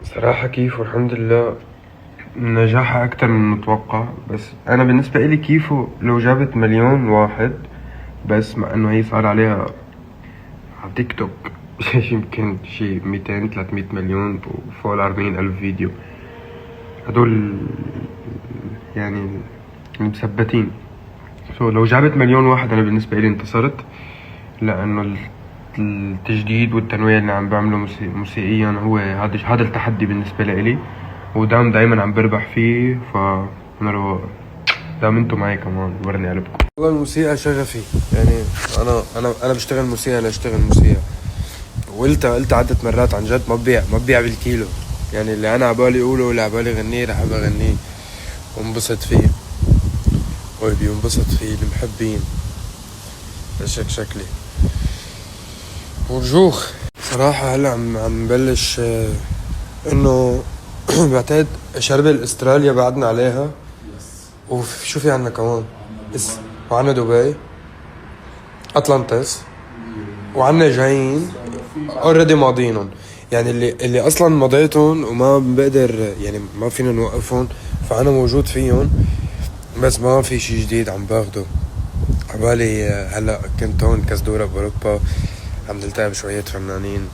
صراحة كيفو الحمد لله نجاحها أكتر من المتوقع. بس أنا بالنسبة إلي كيفو لو جابت مليون واحد، بس مع إنه هي صار عليها على تيك توك يمكن شي 200 300 مليون وفوق 40 ألف فيديو. هدول يعني مثبتين. لو جابت مليون واحد أنا بالنسبة إلي انتصرت، لأنه التجديد والتنويع اللي عم بعمله موسيقيا هو هذا التحدي بالنسبة لإلي، دايما عم بربح فيه. أنا لو دام انتو معي كمان ورني قلبكم. والله الموسيقى شغفي، يعني انا بشتغل موسيقى لاشتغل موسيقى. قلت عدة مرات عن جد ما ببيع بالكيلو. يعني اللي انا عبالي اقوله واللي عبالي غنيه رح ابقى غنيه وانبسط فيه، وبينبسط فيه المحبين. هيك شكلي وجوخ صراحة. هلا عم بلش انه بعتقد شرب الاستراليا بعدنا عليها. وشو في عنا كمان وعنا دبي، اطلانتس، وعنا جايين اوريدي ماضينهم. يعني اللي اصلا مضيتهم وما بقدر، يعني ما فينا نوقفهم، فانا موجود فيهم. بس ما في شي جديد عم باخده عبالي. هلا كنت هون كذا دورة باوروبا، عم نلتقي بشوية فنانين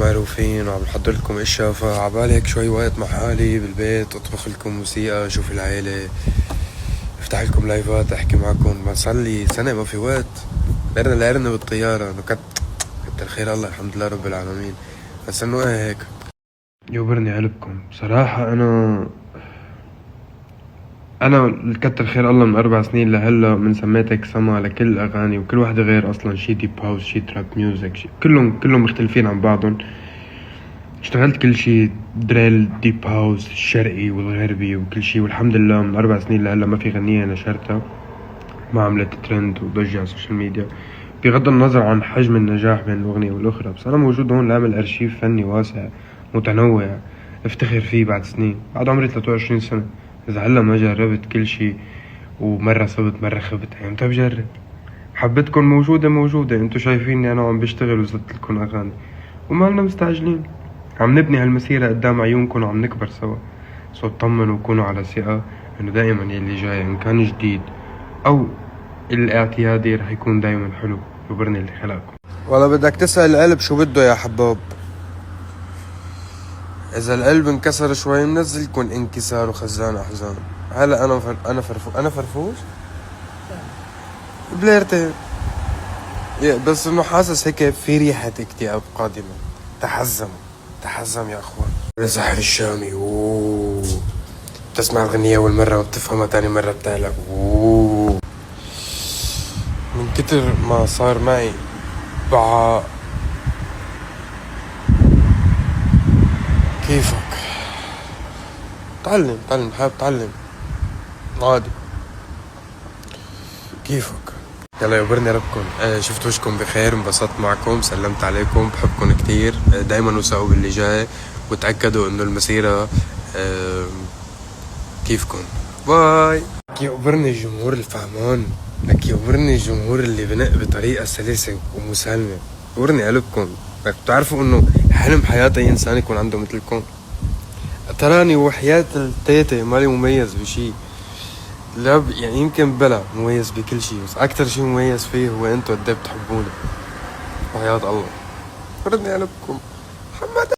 معروفين وعم بحضر لكم اشياء. فعبالي هيك شوي وقت مع حالي بالبيت اطبخ لكم موسيقى، اشوف العيلة، افتح لكم لايفات، احكي معكم. ما صار لي سنة ما في وقت. لعرنا بالطيارة نكت كتر خير الله، الحمد لله رب العالمين. بس انه هيك يوبرني قلبكم بصراحة. انا كتر خير الله من 4 سنين لهلا من سميتك سما لكل الاغاني، وكل واحدة غير اصلا. شي ديب هاوس، شي تراب ميوزك، كلهم مختلفين عن بعضهم. اشتغلت كل شي، دريل، ديب هاوس، الشرقي والغربي وكل شي. والحمد لله من 4 سنين لهلا ما في غنية نشرتها ما عملت ترند وضجة على السوشيال ميديا، بغض النظر عن حجم النجاح بين الأغنية والأخرى. بس أنا موجود هون لأعمل أرشيف فني واسع متنوع افتخر فيه بعد سنين، بعد عمري 23 سنة. إذا هلا ما جربت كل شي ومرة صبت مرة خبت، امتى بجرب؟ حبتكن موجودة انتو شايفيني أنا عم بشتغل وزدت لكم أغاني، ومالنا مستعجلين. عم نبني هالمسيرة قدام عيونكن وعم نكبر سوا. اطمنوا وكونوا على ثقة إنه دائما يلي جاي إن كان جديد أو الاعتيادي رح يكون دايما حلو. يبرني اللي خلقكم. والله بدك تسأل القلب شو بده يا حباب. إذا القلب انكسر شوي منزلكن انكسار وخزان أحزان. هلا أنا فرفوش بليرتين، بس إنه حاسس هيك في ريحة اكتئاب قادمة. تحزم يا أخوان. الزهر الشامي بتسمع الغنية أول مرة وبتفهمها تاني مرة بتعلق من كتر ما صار معي كيفك؟ تعلم حابب تعلم عادي. كيفك؟ يلا يبرني ربكم. شفت وشكم بخير، انبسطت معكم، سلمت عليكم، بحبكم كتير. دايما وثقوا باللي جاي وتأكدوا انه المسيرة كيفكم. باي. لك يقبرني الجمهور الفهمان، لك يقبرني الجمهور اللي بنق بطريقة سلسة ومسالمة. يقبرني قلبكم. لك بتعرفوا انه حلم حياتي اي انسان يكون عنده مثلكم. تراني وحياة التيتة مالي مميز بشي، لا يعني يمكن بلا مميز بكل شي، بس اكتر شي مميز فيه هو انتو قد ايه بتحبوني. وحياة الله. يقبرني قلبكم. محمد